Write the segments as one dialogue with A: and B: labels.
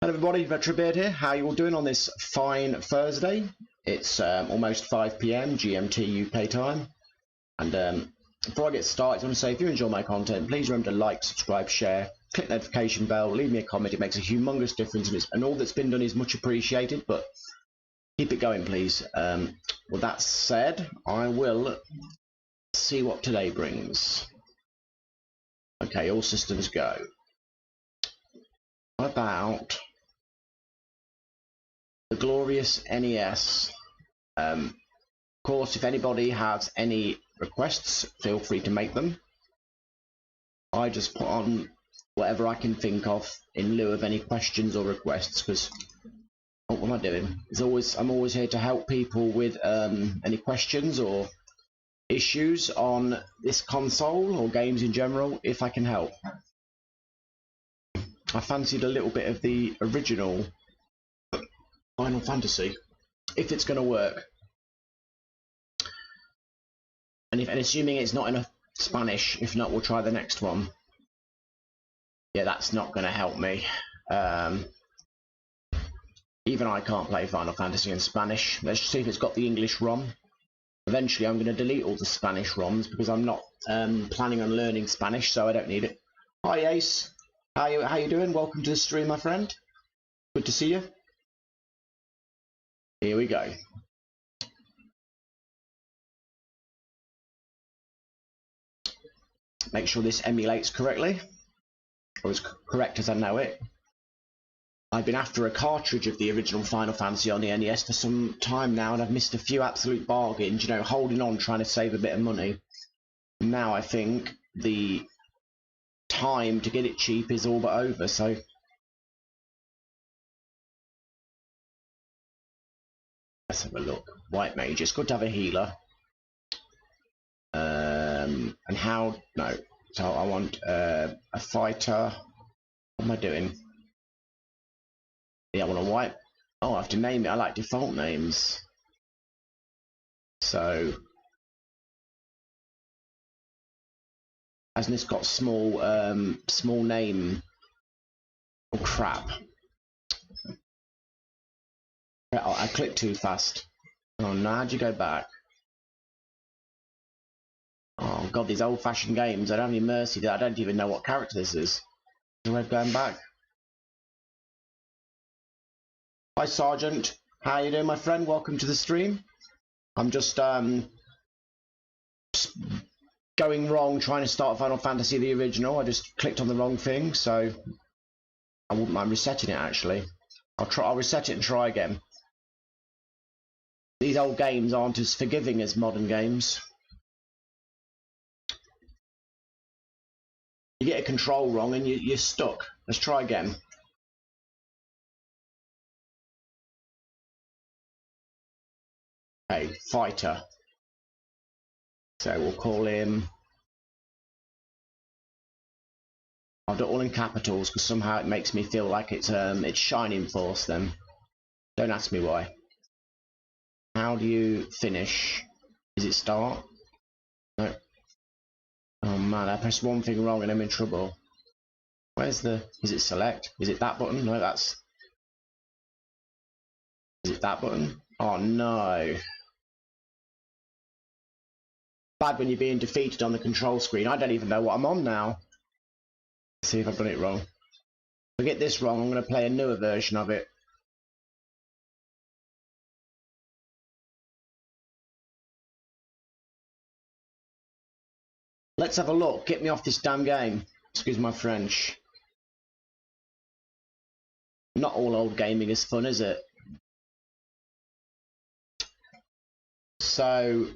A: Hello everybody, Vetrabeard here. How are you all doing on this fine Thursday? It's almost 5 PM GMT UK time. And before I get started, I want to say if you enjoy my content, please remember to like, subscribe, share, click the notification bell, leave me a comment. It makes a humongous difference, and all that's been done is much appreciated, but keep it going, please. With that said, I will see what today brings. Okay, all systems go. What about the glorious NES? Of course, if anybody has any requests, feel free to make them. I just put on whatever I can think of in lieu of any questions or requests, because what am I doing? I'm always here to help people with any questions or issues on this console or games in general, if I can help. I fancied a little bit of the original Final Fantasy, if it's going to work. And assuming it's not in Spanish, if not, we'll try the next one. Yeah, that's not going to help me. Even I can't play Final Fantasy in Spanish. Let's see if it's got the English ROM. Eventually, I'm going to delete all the Spanish ROMs because I'm not planning on learning Spanish, so I don't need it. Hi, Ace. How you doing? Welcome to the stream, my friend. Good to see you. Here we go. Make sure this emulates correctly, or as correct as I know it. I've been after a cartridge of the original Final Fantasy on the NES for some time now, and I've missed a few absolute bargains, you know, holding on, trying to save a bit of money. Now I think the time to get it cheap is all but over, so let's have a look. White Mage, it's good to have a healer. And how? No. So I want a fighter. What am I doing? Yeah, I want a white. Oh, I have to name it. I like default names. So, hasn't this got small small name? Oh crap! I clicked too fast. Oh no! How'd you go back? Oh god, these old-fashioned games, I don't have any mercy that I don't even know what character this is. No way of going back. Hi Sergeant, how you doing my friend? Welcome to the stream. I'm just going wrong trying to start Final Fantasy the original. I just clicked on the wrong thing, so I wouldn't mind resetting it actually. I'll reset it and try again. These old games aren't as forgiving as modern games. You get a control wrong and you're stuck. Let's try again. Okay, fighter. So we'll call him. I'll do it all in capitals because somehow it makes me feel like it's Shining Force then. Don't ask me why. How do you finish? Is it start? No. Oh man, I pressed one thing wrong and I'm in trouble. Where's the... Is it select? Is it that button? No, that's... Is it that button? Oh no. Bad when you're being defeated on the control screen. I don't even know what I'm on now. Let's see if I've done it wrong. If I get this wrong, I'm going to play a newer version of it. Let's have a look. Get me off this damn game. Excuse my French. Not all old gaming is fun, is it? So,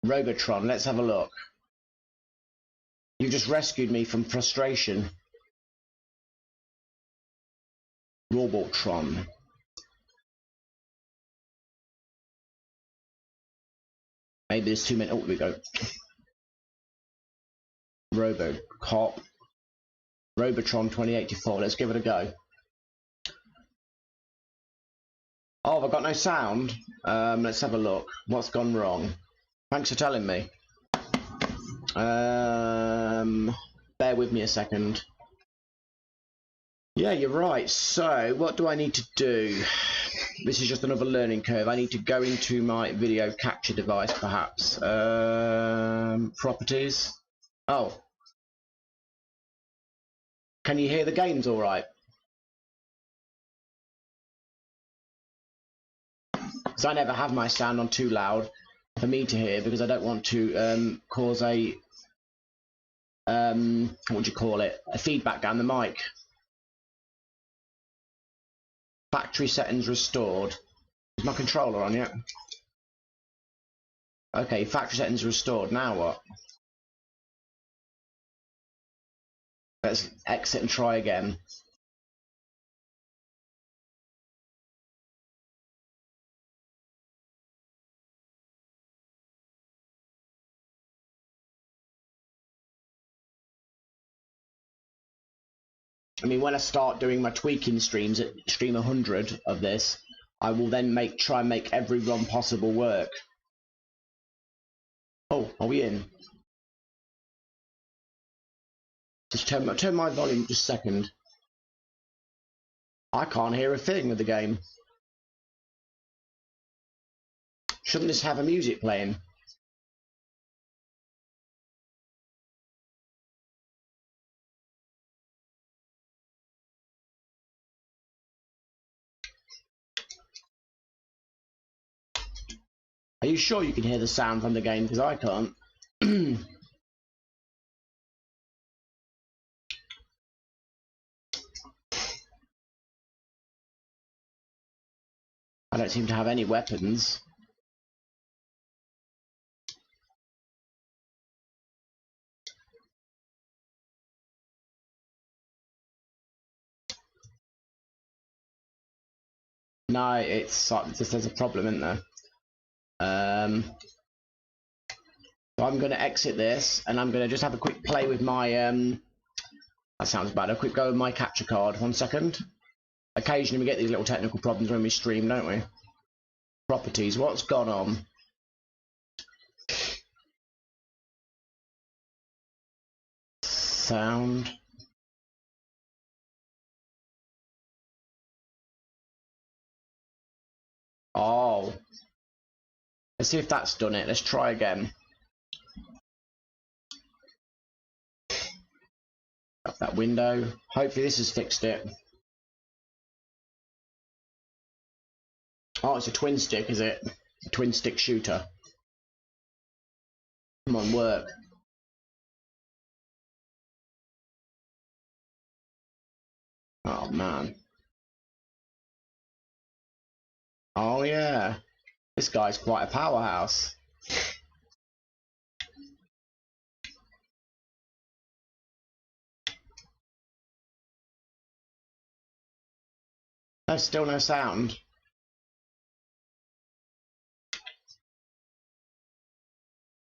A: Robotron, let's have a look. You've just rescued me from frustration. Robotron. Maybe there's too many. Oh, here we go. Robocop. Robotron 2084. Let's give it a go. Oh, I've got no sound. Let's have a look. What's gone wrong? Thanks for telling me. Bear with me a second. Yeah, you're right. So, what do I need to do? This is just another learning curve. I need to go into my video capture device, perhaps. Properties. Oh. Can you hear the games all right? Because I never have my sound on too loud for me to hear, because I don't want to cause a what would you call it? A feedback down the mic. Factory settings restored. Is my controller on yet? Okay, factory settings restored. Now what? Let's exit and try again. I mean, when I start doing my tweaking streams at stream 100 of this, I will then try and make every run possible work. Oh, are we in? Just turn my volume just a second. I can't hear a thing of the game. Shouldn't this have a music playing? Are you sure you can hear the sound from the game? Because I can't. I don't seem to have any weapons. No, it's just there's a problem, isn't there? So I'm going to exit this, and I'm going to just have a quick play with my that sounds bad. A quick go with my capture card. 1 second. Occasionally we get these little technical problems when we stream, don't we? Properties. What's gone on? Sound. Oh. Let's see if that's done it. Let's try again. Up that window. Hopefully this has fixed it. Oh, it's a twin stick, is it? A twin stick shooter. Come on, work. Oh, man. Oh, yeah. This guy's quite a powerhouse. There's still no sound.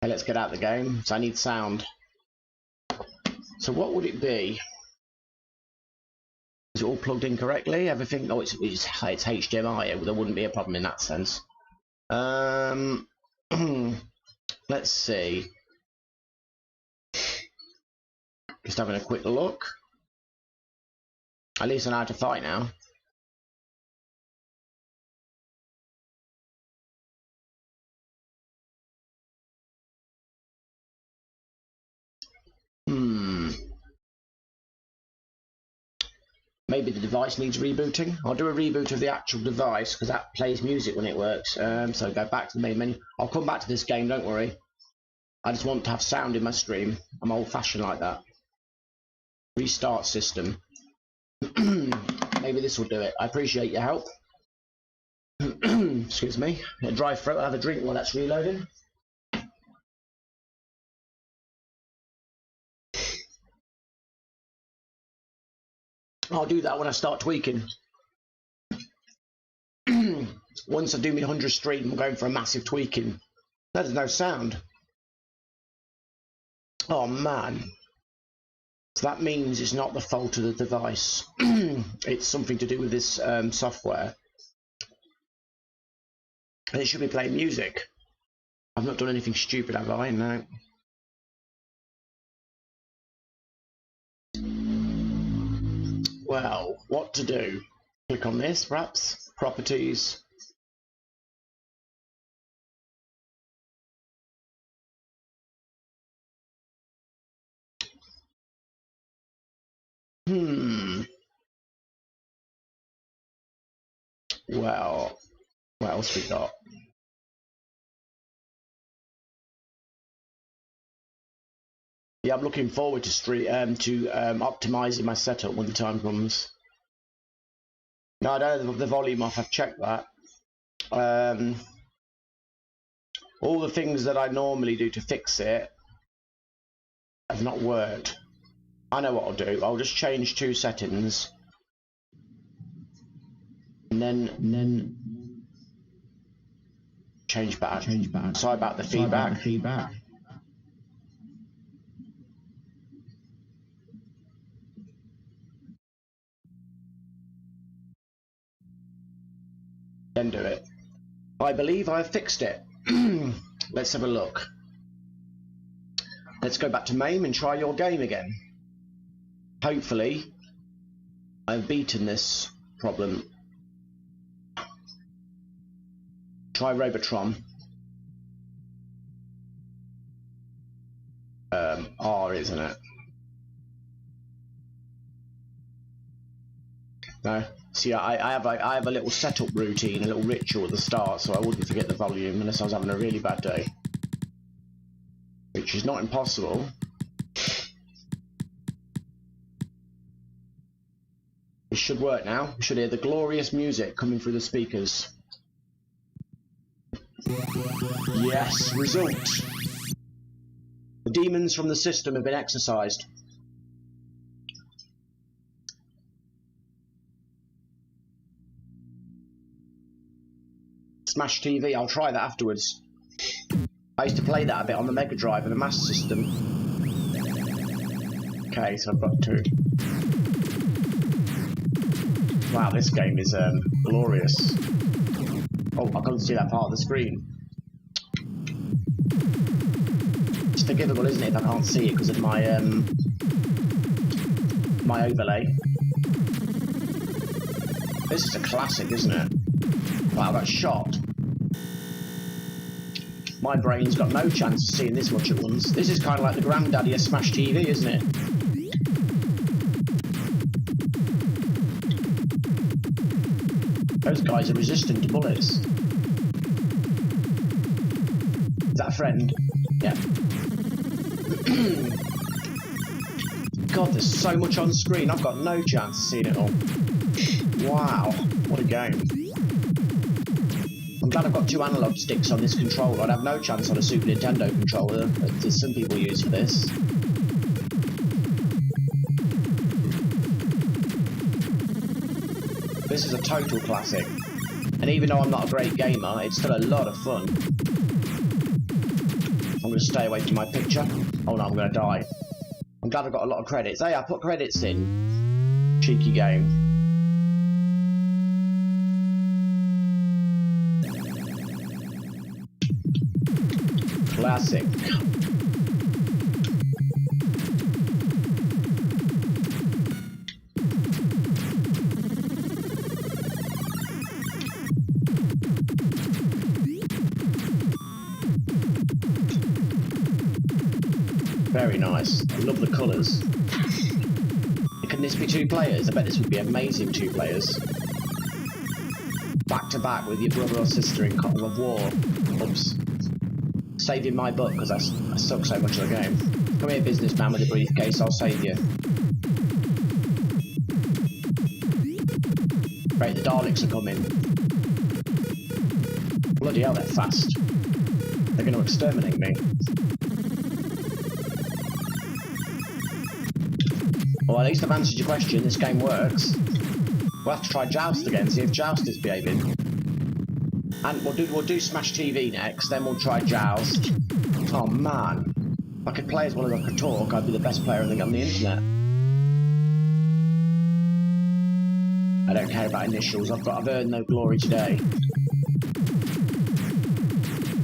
A: Okay, let's get out the game. So I need sound. So what would it be? Is it all plugged in correctly? Everything? Oh, it's HDMI. There wouldn't be a problem in that sense. Let's see. Just having a quick look. At least I know how to fight now. Maybe the device needs rebooting. I'll do a reboot of the actual device because that plays music when it works. So go back to the main menu. I'll come back to this game, don't worry. I just want to have sound in my stream. I'm old-fashioned like that. Restart system. Maybe this will do it. I appreciate your help. Excuse me. A dry throat. I'll have a drink while that's reloading. I'll do that when I start tweaking. Once I do my 100 stream, I'm going for a massive tweaking. There's no sound. Oh man. So that means it's not the fault of the device. It's something to do with this software. And it should be playing music. I've not done anything stupid, have I? No. Well, what to do? Click on this, perhaps. Properties. Well, what else we got? Yeah, I'm looking forward to optimizing my setup when the time comes. No, I don't have the volume off. I've checked that. All the things that I normally do to fix it have not worked. I know what I'll do. I'll just change 2 settings, and then change back. Sorry about the feedback. Then do it. I believe I've fixed it. Let's have a look. Let's go back to MAME and try your game again. Hopefully, I've beaten this problem. Try Robotron. R, isn't it? No. See, I have a little setup routine, a little ritual at the start, so I wouldn't forget the volume unless I was having a really bad day, which is not impossible. It should work now. We should hear the glorious music coming through the speakers. Yes, result. The demons from the system have been exorcised. Smash TV, I'll try that afterwards. I used to play that a bit on the Mega Drive and the Master System. Okay, so I've got 2. Wow, this game is glorious. Oh, I can't see that part of the screen. It's forgivable, isn't it, if I can't see it because of my my overlay. This is a classic, isn't it? Wow, I got shot. My brain's got no chance of seeing this much at once. This is kind of like the granddaddy of Smash TV, isn't it? Those guys are resistant to bullets. Is that a friend? Yeah. God, there's so much on screen. I've got no chance of seeing it all. Wow, what a game. I'm glad I've got 2 analog sticks on this controller. I'd have no chance on a Super Nintendo controller that some people use for this. This is a total classic. And even though I'm not a great gamer, it's still a lot of fun. I'm going to stay away from my picture. Oh no, I'm going to die. I'm glad I've got a lot of credits. Hey, I put credits in. Cheeky game. Classic. Very nice. I love the colours. Can this be 2 players? I bet this would be amazing 2 players. Back to back with your brother or sister in Cotton of War. Oops. Saving my butt because I suck so much at the game. Come here, businessman with a briefcase, I'll save you. Great, the Daleks are coming. Bloody hell, they're fast. They're going to exterminate me. Well, at least I've answered your question. This game works. We'll have to try Joust again, see if Joust is behaving. And we'll do Smash TV next, then we'll try Joust. Oh man. If I could play as well as I could talk, I'd be the best player on the internet. I don't care about initials, I've earned no glory today.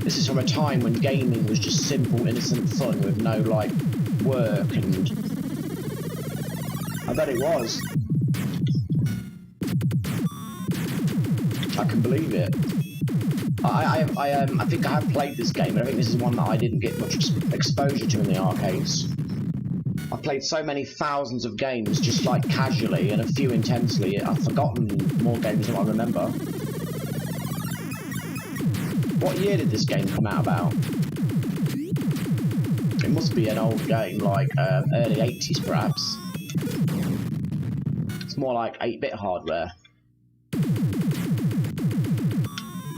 A: This is from a time when gaming was just simple, innocent fun with no, like, work and... I bet it was. I can believe it. I think I have played this game, but I think this is one that I didn't get much exposure to in the arcades. I've played so many thousands of games just like casually and a few intensely. I've forgotten more games than I remember. What year did this game come out about? It must be an old game, like early 80s perhaps. It's more like 8-bit hardware.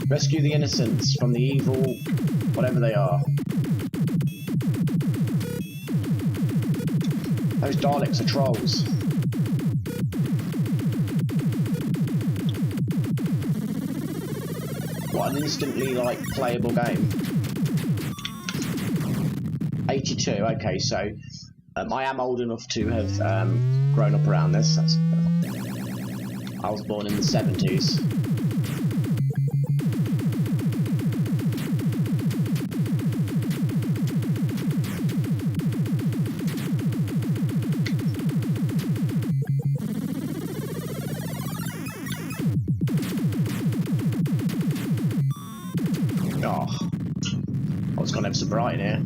A: Rescue the innocents from the evil, whatever they are. Those Daleks are trolls. What an instantly, like, playable game. 82, okay, so I am old enough to have grown up around this. I was born in the 70s. It's gone ever so bright in here.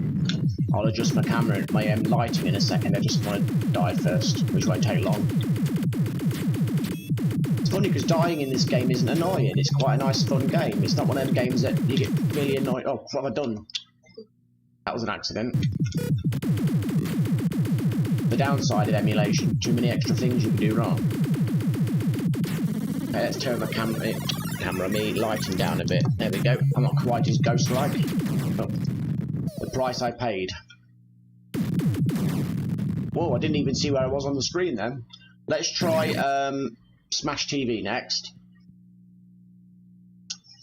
A: I'll adjust my camera and my lighting in a second. I just want to die first, which won't take long. It's funny because dying in this game isn't annoying. It's quite a nice, fun game. It's not one of them games that you get really annoyed. Oh, what have I done? That was an accident. The downside of emulation: too many extra things you can do wrong. Okay, let's turn my me lighting down a bit. There we go. I'm not quite as ghost-like. Oh, the price I paid. Whoa, I didn't even see where I was on the screen then. Let's try Smash TV next.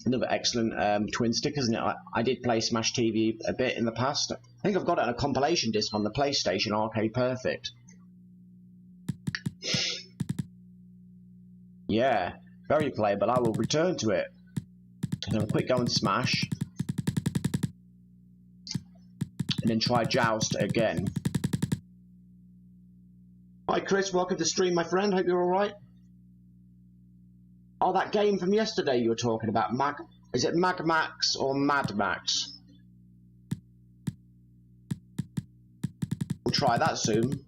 A: Another excellent twin stick, isn't it? I did play Smash TV a bit in the past. I think I've got it on a compilation disc on the PlayStation Arcade Perfect. Yeah, very playable. I will return to it. And have a quick go and Smash. And then try Joust again. Hi Chris, welcome to the stream, my friend. Hope you're alright. Oh, that game from yesterday you were talking about. Is it Mag Max or Mad Max? We'll try that soon.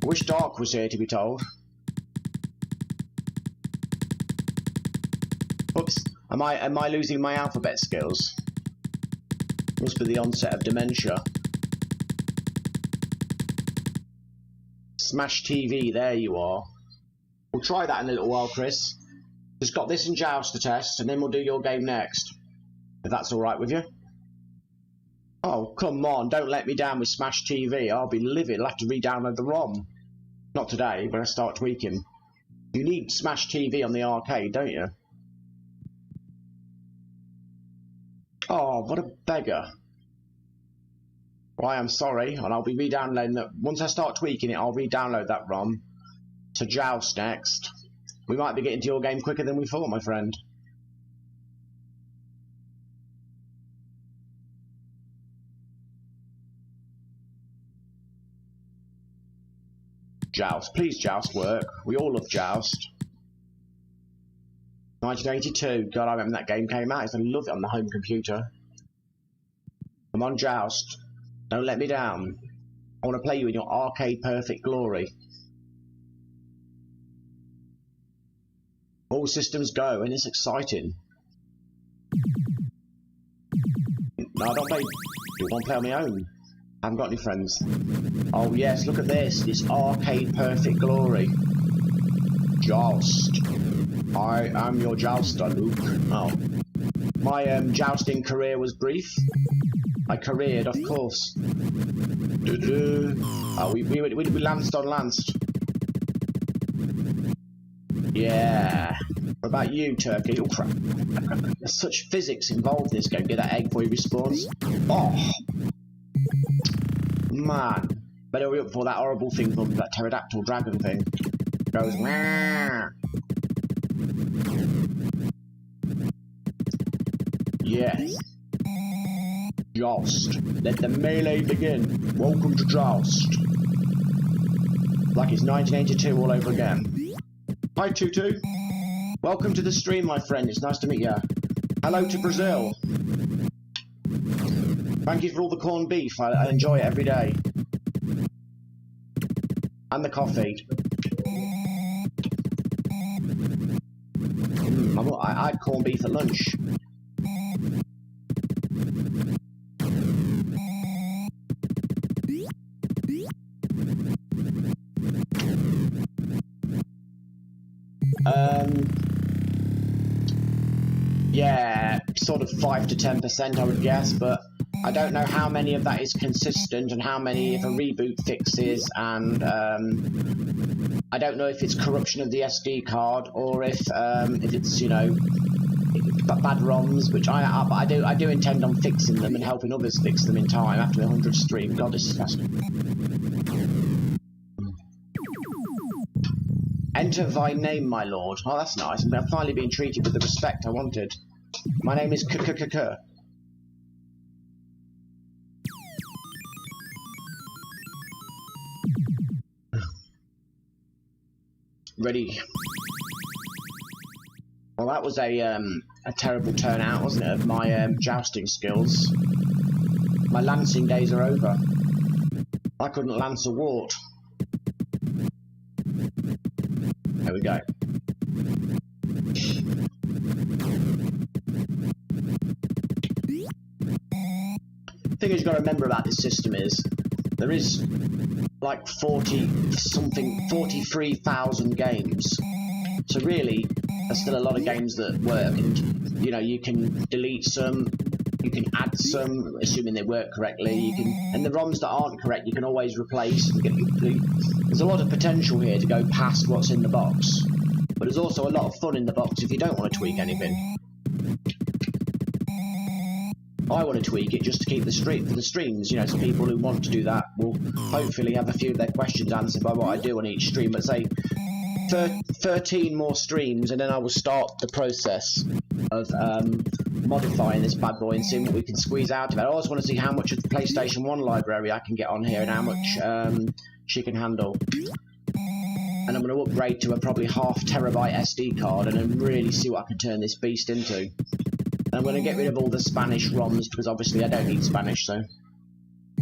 A: I wish Dark was here to be told. Oops. Am I losing my alphabet skills? Must be the onset of dementia. Smash TV, there you are. We'll try that in a little while, Chris. Just got this and Joust to test, and then we'll do your game next. If that's alright with you. Oh, come on, don't let me down with Smash TV. I'll be livid. I'll have to re-download the ROM. Not today, but I start tweaking. You need Smash TV on the arcade, don't you? Oh, what a beggar. Well, I am sorry, and I'll be re-downloading that. Once I start tweaking it, I'll re-download that ROM. To Joust next. We might be getting to your game quicker than we thought, my friend. Joust. Please, Joust work. We all love Joust. 1982. God, I remember that game came out. I used to love it on the home computer. Come on, Joust. Don't let me down. I want to play you in your arcade perfect glory. All systems go, and it's exciting. No, I don't play. You want to play on my own? I haven't got any friends. Oh yes, look at this. This arcade perfect glory. Joust. I am your jouster, Luke. Oh. My jousting career was brief. I careered, of course. Oh, we lanced on Lanced. Yeah. What about you, Turkey? Oh, crap. There's such physics involved in this game. Get that egg before he respawns. Oh. Man. Better hurry up before that horrible thing comes, that pterodactyl dragon thing. Goes, wah. Yes. Joust. Let the melee begin. Welcome to Joust. Like it's 1982 all over again. Hi, Tutu. Welcome to the stream, my friend. It's nice to meet you. Hello to Brazil. Thank you for all the corned beef. I enjoy it every day. And the coffee. I had corned beef at lunch. Yeah, sort of 5 to 10% I would guess, but I don't know how many of that is consistent and how many if a reboot fixes, and I don't know if it's corruption of the SD card or if it's, you know, bad ROMs, which I do intend on fixing them and helping others fix them in time after the 100th stream. God, this is fascinating. Enter thy name, my lord. Oh, that's nice. I'm finally being treated with the respect I wanted. My name is K. Ready. Well, that was a terrible turnout, wasn't it, of my jousting skills. My lancing days are over. I couldn't lance a wart. There we go. The thing you've got to remember about this system is there is like 43,000 games. So really, there's still a lot of games that work, and you know, you can delete some, you can add some, assuming they work correctly. You can, and the ROMs that aren't correct, you can always replace. There's a lot of potential here to go past what's in the box, but there's also a lot of fun in the box if you don't want to tweak anything. I want to tweak it just to keep the stream for the streams, you know, so people who want to do that will hopefully have a few of their questions answered by what I do on each stream. But say 13 more streams, and then I will start the process of modifying this bad boy and seeing what we can squeeze out of it. I also want to see how much of the PlayStation 1 library I can get on here and how much she can handle. And I'm going to upgrade to a probably 0.5 terabyte SD card and then really see what I can turn this beast into. And I'm going to get rid of all the Spanish ROMs because obviously I don't need Spanish, so.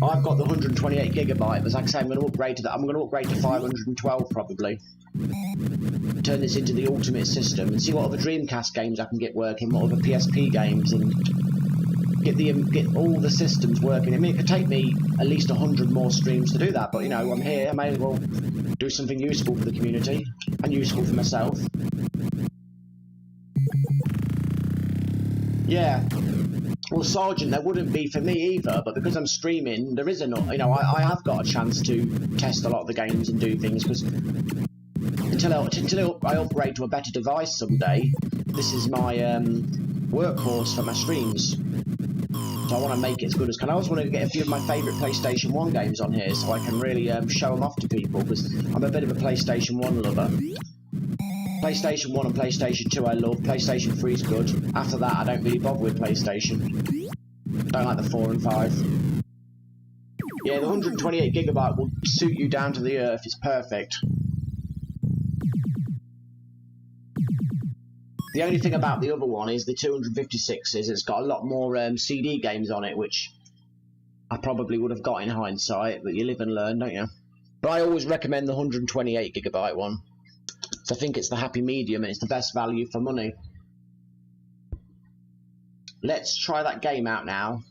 A: I've got the 128 gigabyte, but like I say, I'm going to upgrade to that. I'm going to upgrade to 512 probably. Turn this into the ultimate system and see what other Dreamcast games I can get working, what other PSP games, and get all the systems working. I mean, it could take me at least 100 more streams to do that, but you know, I'm here, I may as well do something useful for the community and useful for myself. Yeah. Well, Sergeant, there wouldn't be for me either, but because I'm streaming, there is a, you know, I have got a chance to test a lot of the games and do things, because until I upgrade to a better device someday, this is my workhorse for my streams. So I want to make it as good as can. I also want to get a few of my favourite PlayStation 1 games on here so I can really show them off to people, because I'm a bit of a PlayStation 1 lover. PlayStation 1 and PlayStation 2 I love, PlayStation 3 is good. After that I don't really bother with PlayStation. Don't like the 4 and 5. Yeah, the 128 gigabyte will suit you down to the earth, it's perfect. The only thing about the other one is the 256 is it's got a lot more CD games on it, which I probably would have got in hindsight, but you live and learn, don't you? But I always recommend the 128 gigabyte one. So I think it's the happy medium and it's the best value for money. Let's try that game out now.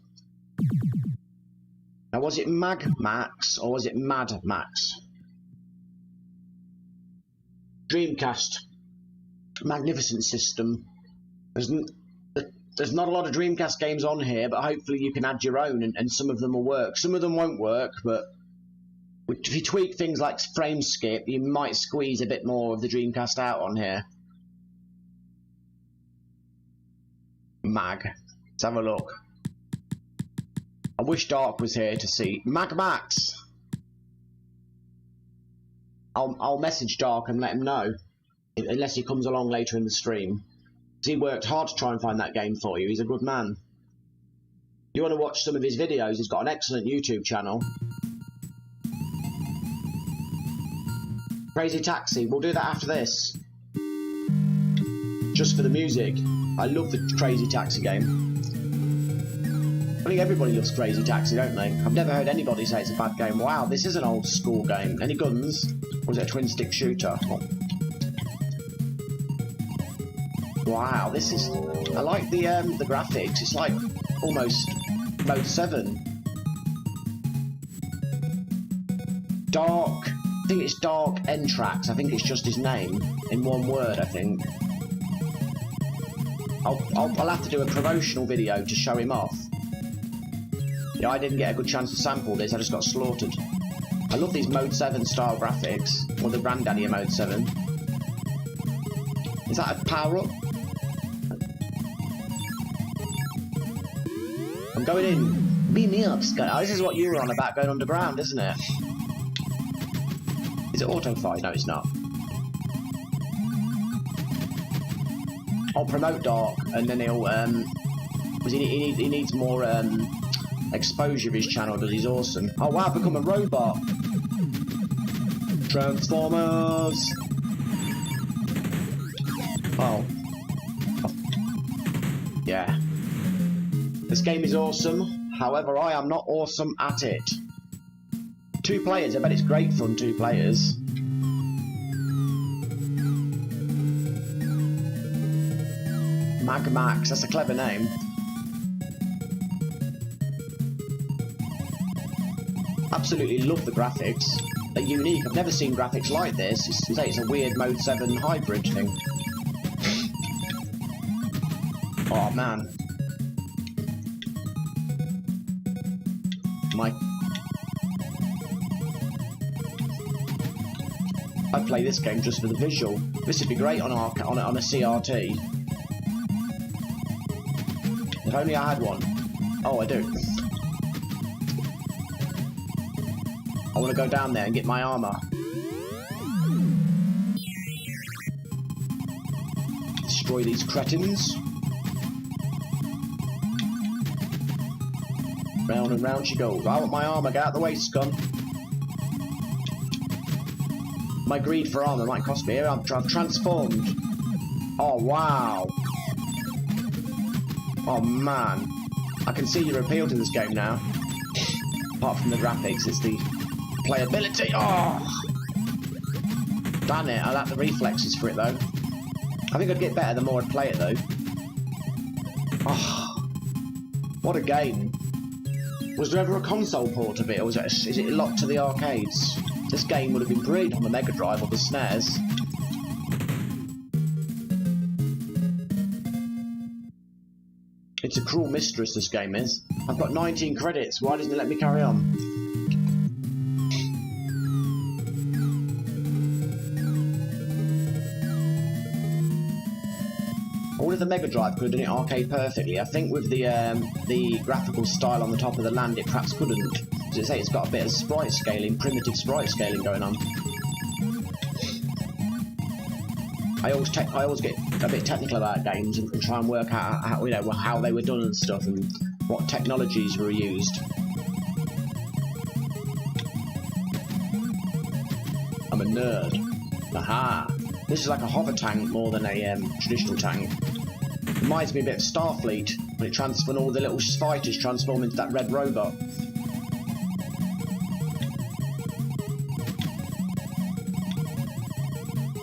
A: Now, was it Mag Max or was it Mad Max? Dreamcast. Magnificent system. There's not a lot of Dreamcast games on here, but hopefully you can add your own and some of them will work. Some of them won't work, but if you tweak things like frame skip, you might squeeze a bit more of the Dreamcast out on here. Mag. Let's have a look. I wish Dark was here to see. Mag Max! I'll message Dark and let him know. Unless he comes along later in the stream. He worked hard to try and find that game for you. He's a good man. You want to watch some of his videos, he's got an excellent YouTube channel. Crazy Taxi. We'll do that after this. Just for the music. I love the Crazy Taxi game. I think everybody loves Crazy Taxi, don't they? I've never heard anybody say it's a bad game. Wow, this is an old school game. Any guns? Or is it a twin stick shooter? Oh. Wow, this is... I like the graphics. It's like almost Mode 7. Dark... I think it's Dark Entrax. I think it's just his name. In one word, I think. I'll have to do a promotional video to show him off. Yeah, I didn't get a good chance to sample this, I just got slaughtered. I love these Mode 7 style graphics, or the granddaddy of Mode 7. Is that a power-up? I'm going in. Beam me up, Scott. Oh, this is what you were on about, going underground, isn't it? Is it auto-fire? No, it's not. I'll promote Dark, and then he'll, because he needs more, exposure of his channel, because he's awesome. Oh wow, I've become a robot. Transformers. Oh. Yeah. This game is awesome. However, I am not awesome at it. 2 players. I bet it's great fun. 2 players. Mag Max. That's a clever name. Absolutely love the graphics. They're unique. I've never seen graphics like this. It's a weird Mode 7 hybrid thing. Oh man. I'd play this game just for the visual. This would be great on a CRT. If only I had one. Oh, I do. I want to go down there and get my armor. Destroy these cretins. Round and round she goes. I want my armor. Get out the way, scum. My greed for armor might cost me. Here I've transformed. Oh, wow. Oh, man. I can see your appeal to this game now. Apart from the graphics, it's the playability. Oh! Damn it, I like the reflexes for it, though. I think I'd get better the more I play it, though. Oh, what a game. Was there ever a console port of it, or is it locked to the arcades? This game would have been brilliant on the Mega Drive or the SNES. It's a cruel mistress, this game is. I've got 19 credits, why doesn't it let me carry on? I wonder if the Mega Drive could have done it arcade perfectly. I think with the graphical style on the top of the land, it perhaps couldn't. As I say, it's got a bit of sprite scaling, primitive sprite scaling going on. I always get a bit technical about games and try and work out how they were done and stuff, and what technologies were used. I'm a nerd. Aha! This is like a hover tank more than a traditional tank. Reminds me a bit of Starfleet when all the little fighters transform into that red robot.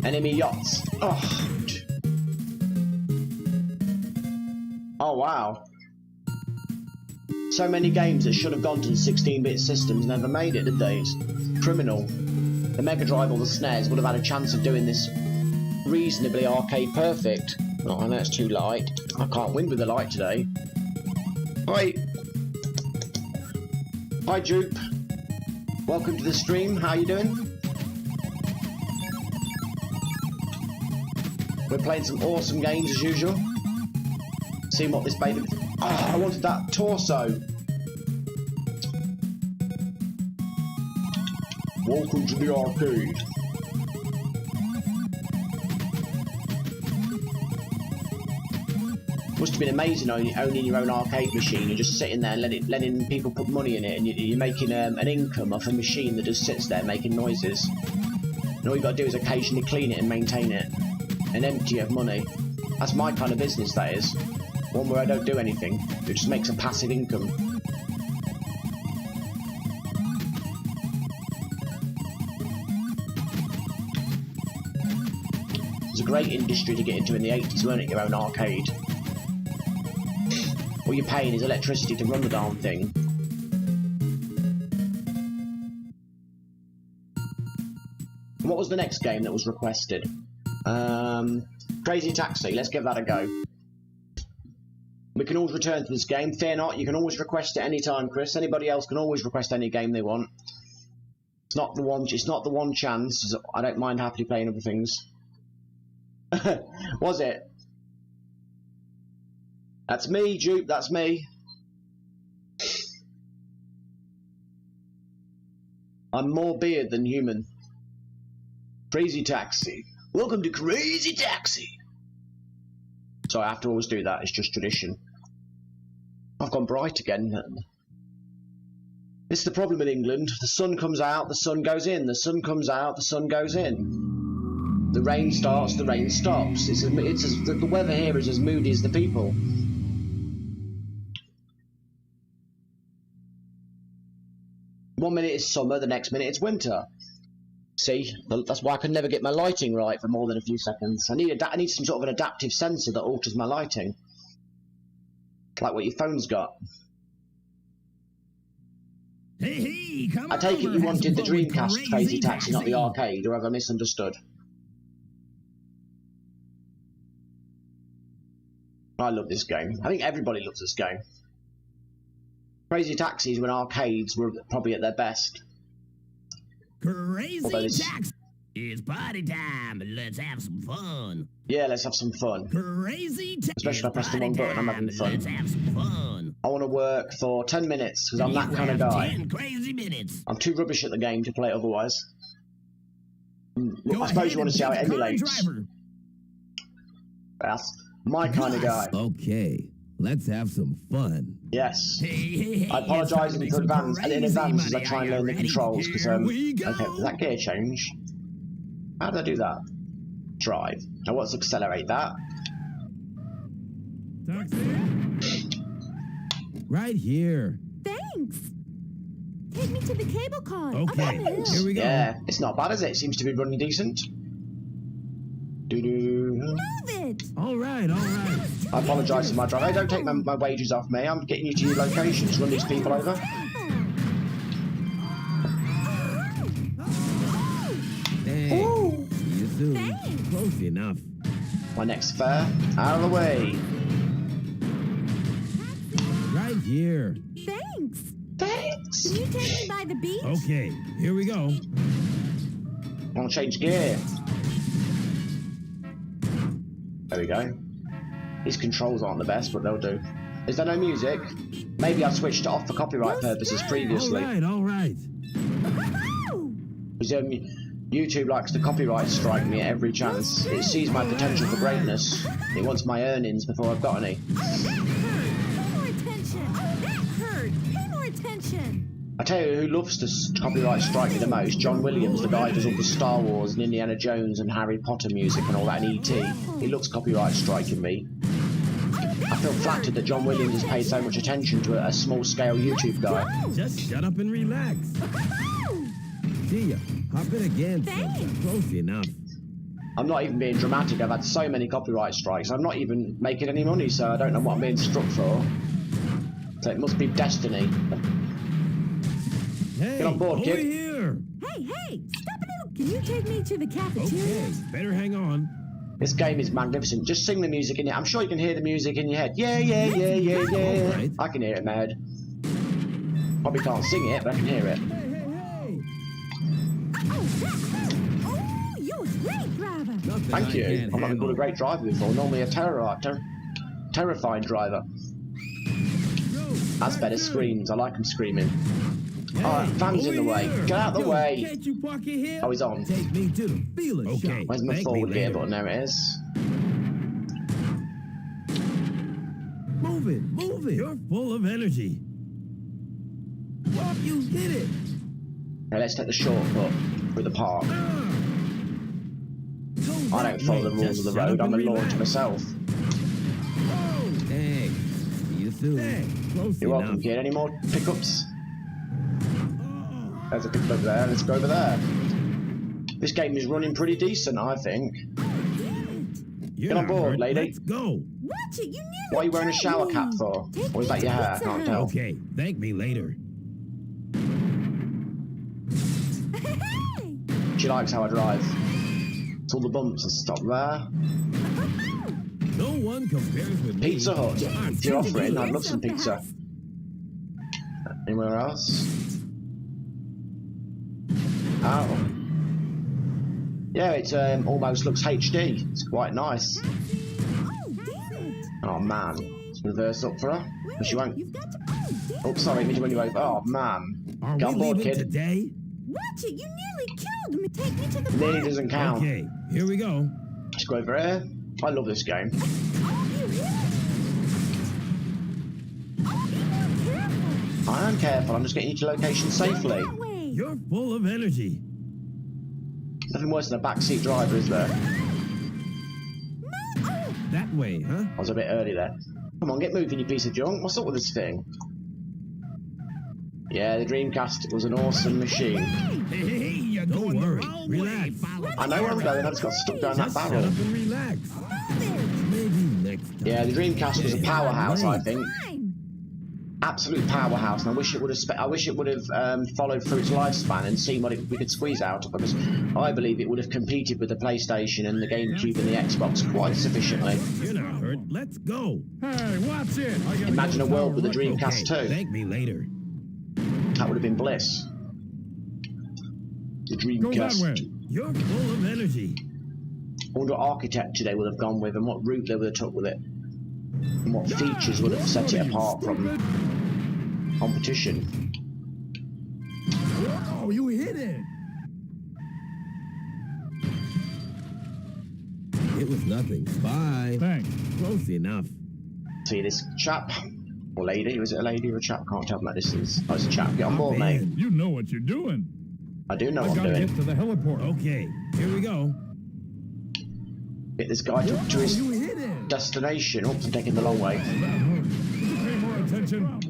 A: Enemy yachts. Oh. Oh wow. So many games that should have gone to the 16-bit systems never made it, did they? It's criminal. The Mega Drive or the SNES would have had a chance of doing this reasonably arcade perfect. Oh, I know it's too light. I can't win with the light today. Hi. Hi, Jupe. Welcome to the stream. How you doing? We're playing some awesome games as usual. Seeing what this baby... Oh, I wanted that torso. Welcome to the arcade. Must have been amazing owning your own arcade machine. You're just sitting there letting people put money in it, and you're making an income off a machine that just sits there making noises. And all you got to do is occasionally clean it and maintain it. And empty of money. That's my kind of business, that is. One where I don't do anything. It just makes a passive income. It was a great industry to get into in the 80s, weren't it? Your own arcade. All you're paying is electricity to run the darn thing. And what was the next game that was requested? Crazy Taxi. Let's give that a go. We can always return to this game. Fear not, you can always request it anytime, Chris. Anybody else can always request any game they want. It's not the one chance. I don't mind happily playing other things. Was it? That's me, Jupe, that's me. I'm more beard than human. Crazy Taxi. Welcome to Crazy Taxi. So I have to always do that, it's just tradition. I've gone bright again. This is the problem in England. The sun comes out, the sun goes in. The sun comes out, the sun goes in. The rain starts, the rain stops. The weather here is as moody as the people. One minute it's summer, the next minute it's winter. See, that's why I can never get my lighting right for more than a few seconds. I need some sort of an adaptive sensor that alters my lighting. Like what your phone's got.
B: Hey, come
A: I take it
B: over,
A: you
B: have
A: wanted the
B: some fun with
A: Dreamcast Crazy Taxi, not the arcade, or have I misunderstood? I love this game. I think everybody loves this game. Crazy Taxis when arcades were probably at their best.
B: Crazy Taxi. It's party time. Let's have some fun.
A: Yeah, let's have some fun.
B: Crazy Taxi.
A: Especially if I press the wrong button, I'm having fun.
B: Let's have some fun.
A: I want to work for 10 minutes because I'm that kind of guy.
B: 10 crazy minutes.
A: I'm too rubbish at the game to play otherwise.
B: Go
A: I suppose you want to see how it
B: ahead and
A: emulates.
B: driver.
A: That's my kind of guy.
C: Okay, let's have some fun.
A: Yes.
B: Hey,
A: I apologise in advance as I try and learn the controls because
B: Here we go.
A: okay, does that gear change? How did I do that? Drive. Now let's accelerate that.
C: Right here.
D: Thanks. Take me to the cable car.
C: Okay,
D: Up on the hill.
C: here we go.
A: Yeah, it's not bad, is it? It seems to be running decent. Doo-doo.
D: Move it.
C: All right, all right.
A: I apologise for my drive. Hey, don't take my wages off me. I'm getting you to your locations. Run these people over.
C: Hey,
A: Ooh.
C: see you soon.
D: Thanks.
C: Close enough.
A: My next fare. Out of the way.
C: Right here.
D: Thanks.
A: Thanks.
D: Can you take me by the beach?
C: Okay, here we go.
A: I want to change gear. There we go. These controls aren't the best, but they'll do. Is there no music? Maybe I switched it off for copyright purposes previously.
C: All right.
D: Woohoo!
A: Because YouTube likes to copyright strike me at every chance. It sees my potential for greatness. It wants my earnings before I've got any.
D: Oh, that hurt. Pay more attention. Oh, that hurt. Pay more attention.
A: I tell you who loves to copyright strike me the most? John Williams, the guy who does all the Star Wars and Indiana Jones and Harry Potter music and all that, and E.T. He loves copyright striking me. I feel flattered that John Williams has paid so much attention to a small-scale YouTube guy.
C: Just shut up and relax. See ya. Hop in again.
D: Thanks.
C: Close enough.
A: I'm not even being dramatic. I've had so many copyright strikes. I'm not even making any money, so I don't know what I'm being struck for. So it must be destiny.
C: Hey,
A: Get on board,
C: over
A: kid.
C: here.
D: Hey, stop a little. Can you take me to the cafeteria?
C: Okay, better hang on.
A: This game is magnificent. Just sing the music in your... I'm sure you can hear the music in your head. Yeah, yeah, yeah, yeah, yeah.
C: Alright.
A: I can hear it in my head. Probably can't sing it, but I can hear it.
C: Hey.
D: Oh, that hurt. Oh, you're a great driver.
C: Nothing
A: Thank
C: I
A: you.
C: can't
A: I've not been
C: handle.
A: called a great driver before. Normally a terrifying driver. That's better. Screams. I like him screaming.
C: Hey,
A: Alright, van's in the
C: over
A: way.
C: here.
A: Get out of the
C: Yo,
A: way.
C: Can't you park your head?
A: Oh, he's on.
C: Take me to the feeling
B: Okay.
C: shop.
A: Where's my
C: Thank me
A: forward gear
C: later.
A: button? There it is.
C: Move it, move it. You're full of energy. Walk, you did it.
A: Okay, let's take the shortcut through the park. I don't follow the rules of the road. I'm a launch myself.
C: Hey, see you soon. Hey, close
A: You're
C: enough.
A: welcome, kid. Any more pickups? There's a pickup over there. Let's go over there. This game is running pretty decent, I think.
C: You're
A: Get on
C: not
A: board,
C: hurt.
A: lady.
C: Let's go.
D: Watch it, you nearly
A: What are you wearing a
D: killed
A: shower
D: me.
A: cap for?
D: Take
A: Or is
D: me
A: that
D: to
A: your hair? I
D: Pizza
A: can't
D: Hut.
A: tell.
C: Okay, thank me later.
D: Hey!
A: She likes how I drive. It's all the bumps and stop there.
C: No one compares with
A: Pizza
C: me.
A: Hut. If you're offering, I'd love some
D: So
A: pizza.
D: fast.
A: Anywhere else? Oh. Yeah, it almost looks HD. It's quite nice.
D: Oh, damn it.
A: Oh man. Let's reverse up for her. But she won't.
D: You've got to. Oh, damn
A: Oh, sorry, me to run you over. Oh man.
C: Are
A: Get
C: we
A: on board,
C: leaving
A: kid.
C: today?
D: Watch it, you nearly killed me. Take me to the
A: Nearly
D: park.
A: doesn't count.
C: Okay, here we go.
A: Let's go over here. I love this game.
D: Oh, you hit it. Oh, be more careful.
A: I am careful. I'm just getting you to location safely.
D: That way.
C: You're full of energy.
A: Nothing worse than a backseat driver, is there?
D: Oh,
C: That way, huh?
A: I was a bit early there. Come on, get moving, you piece of junk. What's up with this thing? Yeah, the Dreamcast was an awesome machine.
B: Hey, you're
C: Don't
B: going
C: worry.
B: the wrong
C: Relax.
B: way. Follow
A: I know where I'm going. I just got stuck down that
C: Just shut
A: barrel.
C: up and relax.
D: love it.
C: Maybe next time.
A: Yeah, the Dreamcast was a powerhouse, I think.
D: Time.
A: Absolute powerhouse, and I wish it would have. I wish it would have followed through its lifespan and seen what we could squeeze out of it. Because I believe it would have competed with the PlayStation and the GameCube and the Xbox quite sufficiently.
C: You're not hurt. Let's go.
E: Hey, watch it! I gotta
A: Imagine
E: go
A: a
E: to
A: world with a
E: tower right-
A: Dreamcast
C: Okay,
A: 2.
C: thank me later.
A: That would have been bliss. The
E: Go that way.
A: Dreamcast.
C: You're full of energy.
A: I wonder what architecture they would have gone with and what route they would have took with it. And what features would have set it apart from competition.
C: Oh, you hit it. It was nothing. Bye.
E: Thanks.
C: Close enough.
A: See this chap or lady? Was it a lady or a chap? Can't tell from that distance. Oh, it's a chap. Get on
C: Hop
A: board, mate.
C: in.
E: You know what you're doing.
A: I do know
E: I
A: what I'm
E: gotta
A: doing.
E: get to the heliport.
C: Okay, here we go.
A: Get this guy to his
C: You hit it.
A: destination. Oops, I'm taking the long way.
E: That hurt. Pay more attention.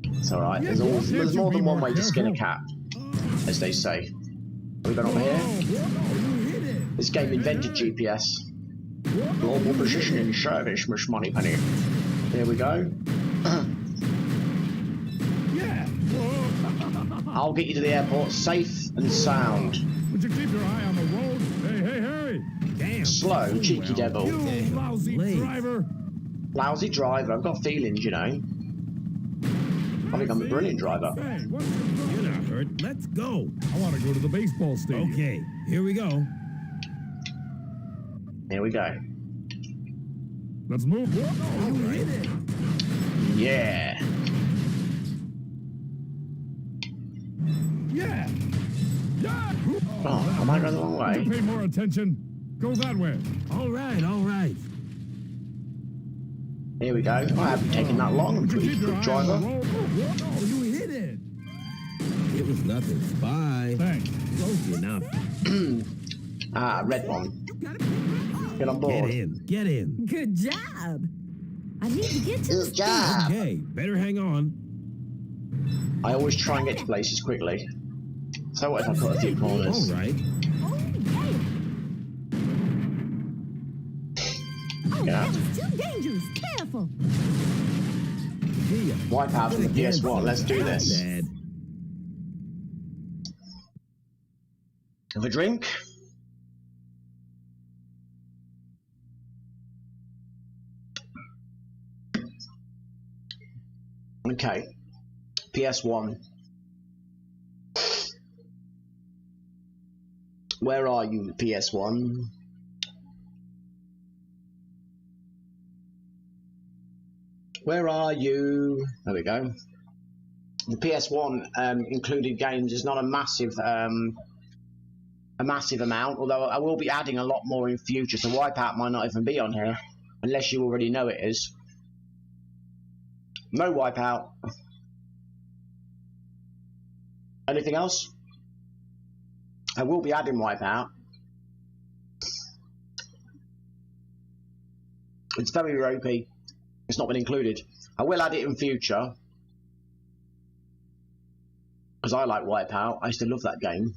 A: It's alright. There's more than one way to skin a cat, as they say. We've gone over here. This game invented GPS. Global positioning service, Miss Moneypenny. Here we go.
E: Yeah. Whoa.
A: I'll get you to the airport safe and sound.
E: Would you keep your eye on the road? Hey, hurry!
C: Damn.
A: Slow, cheeky devil.
E: You
C: Okay,
E: lousy
C: late.
E: driver!
A: Lousy driver. I've got feelings, you know. I think I'm a brilliant driver.
E: Hey, what's your problem?
C: You're not hurt. Let's go.
E: I want to go to the baseball stadium.
C: Okay, here we go.
A: Here we go.
E: Let's move.
C: You hit it.
A: Yeah.
E: Yeah! Yeah!
A: Oh, am I going the wrong
E: Would you
A: way?
E: pay more attention? Go that way.
C: All right, all right.
A: Here we go. I haven't taken that long. I'm a
E: Would you
A: pretty
E: keep your
A: good
E: eye on the
A: driver.
E: road?
C: Oh, you hit it. It was nothing. Bye.
E: Thanks.
C: Close enough.
A: Ah, red one. Get on
C: Get
A: board.
C: in. Get in.
D: Good job. I need to get to the
A: Good job.
C: Okay, better hang on.
A: I always try and get to places quickly. So what if I cut a few corners?
C: All right.
D: Oh, yeah. Oh,
A: Get
D: that
A: out.
D: was too dangerous. Careful.
C: See ya.
A: Wipe out from the PS1. Let's do this.
C: Dad.
A: Have a drink. Okay. PS1. Where are you, PS1? Where are you? There we go. The PS1 included games is not a massive amount, although I will be adding a lot more in future, so Wipeout might not even be on here, unless you already know it is. No Wipeout. Anything else? I will be adding Wipeout. It's very ropey. It's not been included. I will add it in future. Because I like Wipeout. I used to love that game.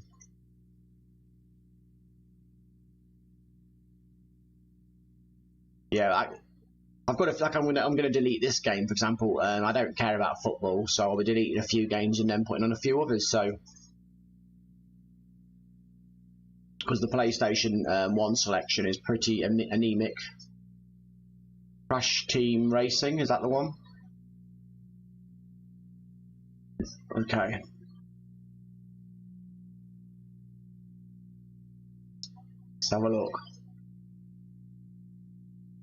A: Yeah, I've got to, like, I'm gonna delete this game, for example. I don't care about football, so I'll be deleting a few games and then putting on a few others. So, because the PlayStation 1 selection is pretty anemic. Crash Team Racing, is that the one? Okay. Let's have a look.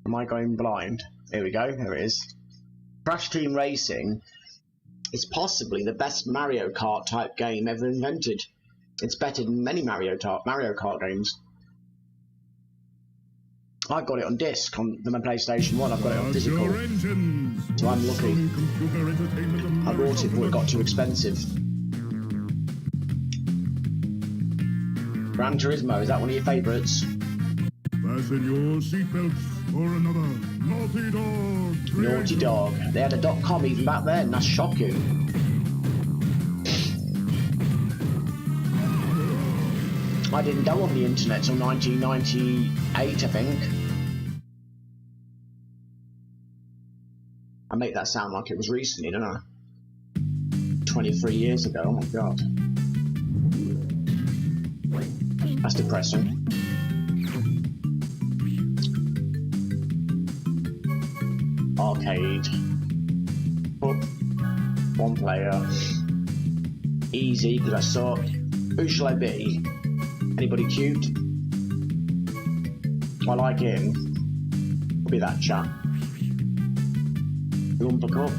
A: Am I going blind? Here we go, there it is. Crash Team Racing is possibly the best Mario Kart type game ever invented. It's better than many Mario Kart games. I've got it on disc on my PlayStation 1, I've got it on physical. So I'm lucky. I bought it before it got too expensive. Gran Turismo, is that one of your favourites?
E: Fasten your seatbelts for another Naughty Dog.
A: Naughty Dog. They had a .com even back then, that's shocking. I didn't go on the internet till 1998, I think. I make that sound like it was recently, don't I? 23 years ago, oh my god. That's depressing. Arcade. Up. One player. Easy, because I saw. Who shall I be? Anybody cute? I like him. I'll be that chap. Lumber Cup.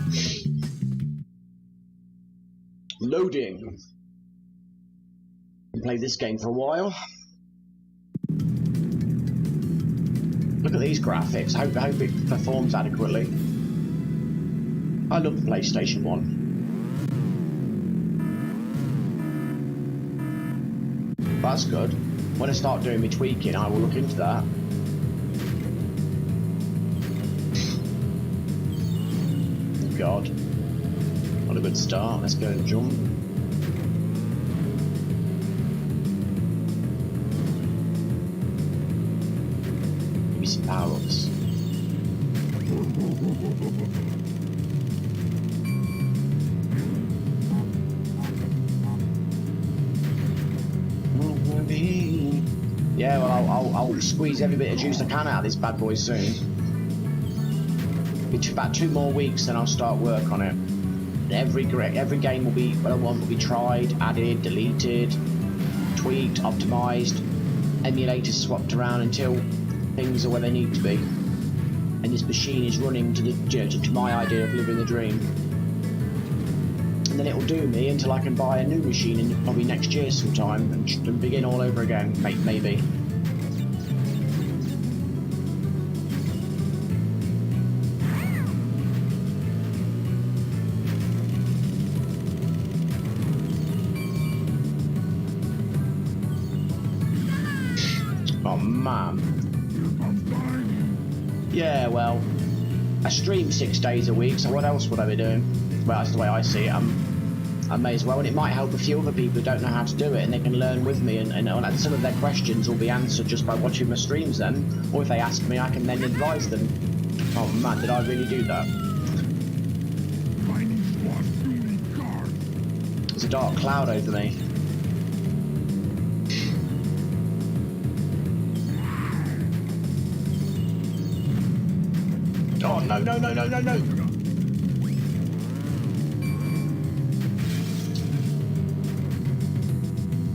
A: Loading. Played this game for a while. Look at these graphics. I hope it performs adequately. I love the PlayStation 1. That's good. When I start doing my tweaking, I will look into that. God. What a good start. Let's go and jump. Give me some power-ups. Yeah, well, I'll squeeze every bit of juice I can out of this bad boy soon. It's about 2 more weeks, then I'll start work on it. Every game will be, well, one will be tried, added, deleted, tweaked, optimized, emulators swapped around until things are where they need to be. And this machine is running to to my idea of living the dream. And then it will do me until I can buy a new machine in probably next year sometime and begin all over again, maybe. Oh man. Yeah, well, I stream 6 days a week, so what else would I be doing? Well, that's the way I see it. I may as well, and it might help a few other people who don't know how to do it, and they can learn with me, and some of their questions will be answered just by watching my streams then, or if they ask me, I can then advise them. Oh man, did I really do that? There's a dark cloud over me. Oh, no, no, no, no, no, no!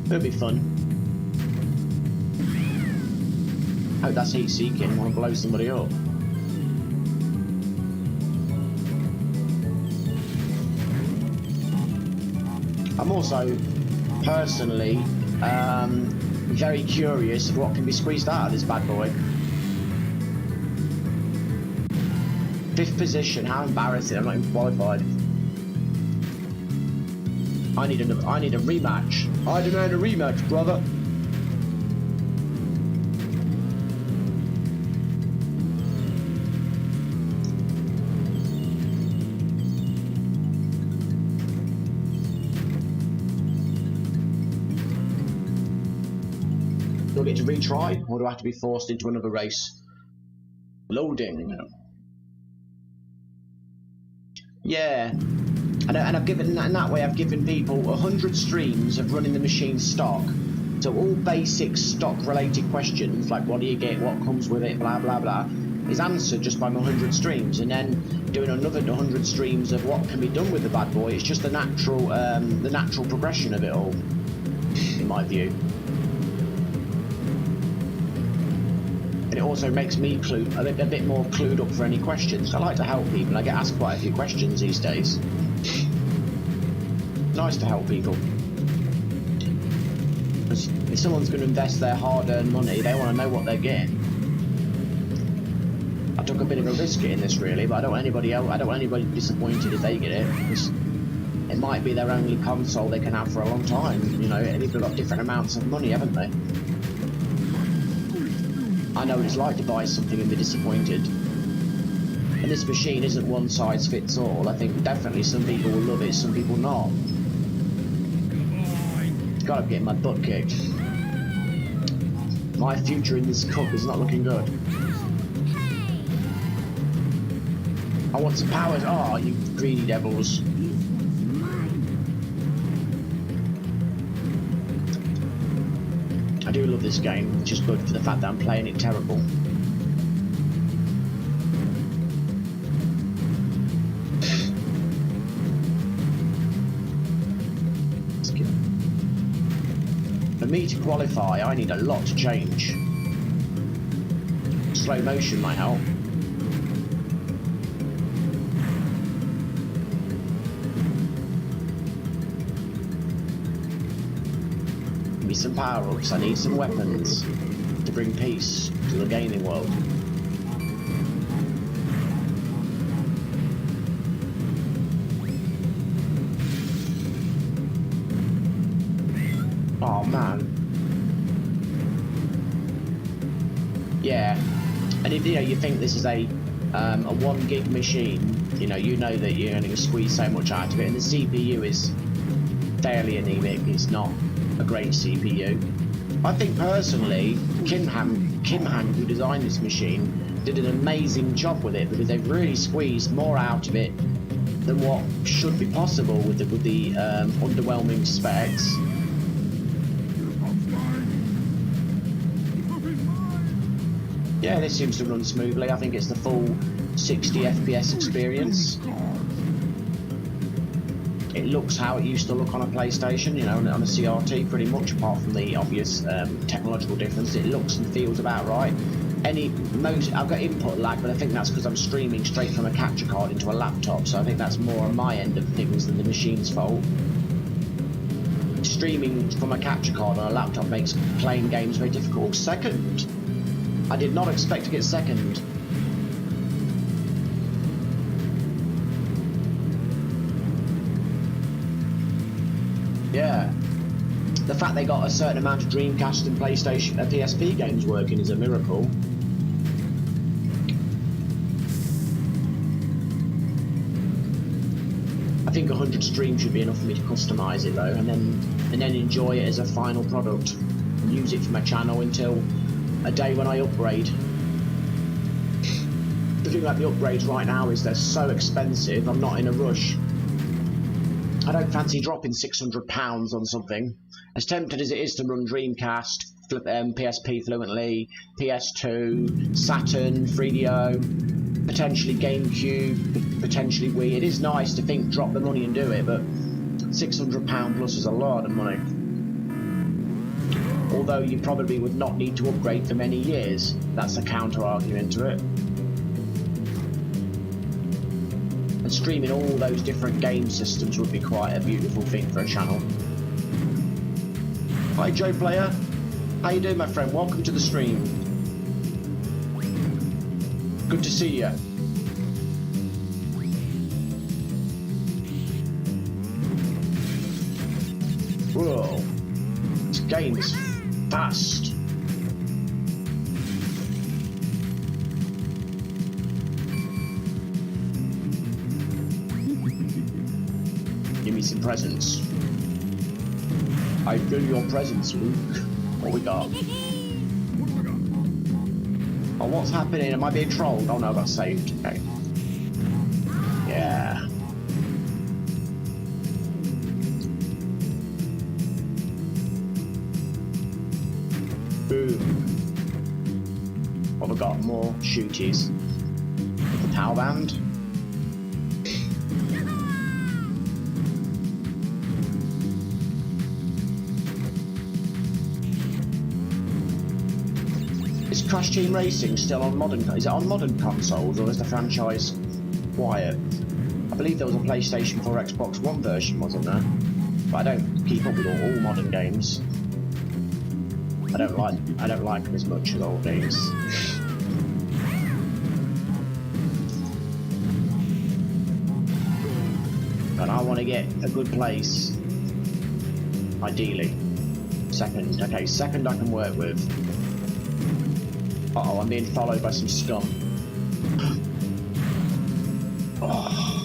A: It'll be fun. Hope that's heat seeking. I want to blow somebody up. I'm also personally very curious of what can be squeezed out of this bad boy. 5th position, how embarrassing, I'm not even qualified. I need a rematch. I demand a rematch, brother. get to retry, or do I have to be forced into another race? Loading. Yeah. And I've given, in that way, I've given people 100 streams of running the machine stock. So all basic stock-related questions, like what do you get, what comes with it, blah, blah, blah, is answered just by my 100 streams. And then doing another 100 streams of what can be done with the bad boy, it's just the natural progression of it all, in my view. And it also makes me a bit more clued up for any questions. I like to help people. I get asked quite a few questions these days. Nice to help people. Because if someone's going to invest their hard-earned money, they want to know what they're getting. I took a bit of a risk in this, really, but I don't want anybody disappointed if they get it. Because it might be their only console they can have for a long time. You know, and people have got different amounts of money, haven't they? I know what it's like to buy something and be disappointed. And this machine isn't one size fits all. I think definitely some people will love it, some people not. God, I'm getting my butt kicked. My future in this cup is not looking good. I want some powers. Oh, you greedy devils. I do love this game, which is good for the fact that I'm playing it terrible. For me to qualify, I need a lot to change. Slow motion might help. Give me some power-ups. I need some weapons to bring peace to the gaming world. Oh man. Yeah. And if you think this is a 1 gig machine, you know that you're going to squeeze so much out of it, and the CPU is fairly anemic. It's not a great CPU. I think personally, Kim Han, who designed this machine, did an amazing job with it, because they've really squeezed more out of it than what should be possible with the underwhelming specs. Yeah, this seems to run smoothly. I think it's the full 60 FPS experience. It looks how it used to look on a PlayStation, you know, on a CRT, pretty much, apart from the obvious technological difference. It looks and feels about right. I've got input lag, but I think that's because I'm streaming straight from a capture card into a laptop, so I think that's more on my end of things than the machine's fault. Streaming from a capture card on a laptop makes playing games very difficult. Second, I did not expect to get second. Yeah. The fact they got a certain amount of Dreamcast and PlayStation, PSP games working is a miracle. I think 100 streams should be enough for me to customize it though, and then enjoy it as a final product and use it for my channel until a day when I upgrade. The thing about the upgrades right now is they're so expensive, I'm not in a rush. I don't fancy dropping £600 on something. As tempted as it is to run Dreamcast, PSP fluently, PS2, Saturn, 3DO, potentially GameCube, potentially Wii. It is nice to think drop the money and do it, but £600 plus is a lot of money. Although you probably would not need to upgrade for many years. That's a counter-argument to it. And streaming all those different game systems would be quite a beautiful thing for a channel. Hi Joe Player, how you doing my friend? Welcome to the stream. Good to see you. Whoa, this game is fast. Give me some presents. I feel your presence, Luke. What we got? Oh, what's happening? Am I being trolled? Oh no, I got saved. Okay. Yeah. Boom. What have we got? More shooties. The power band. Is Crash Team Racing still on modern? Is it on modern consoles or is the franchise quiet? I believe there was a PlayStation 4, Xbox One version, wasn't there? But I don't keep up with all modern games. I don't like them as much as old games. And I want to get a good place. Ideally. Second. Okay, second I can work with. Uh-oh, I'm being followed by some scum. Oh.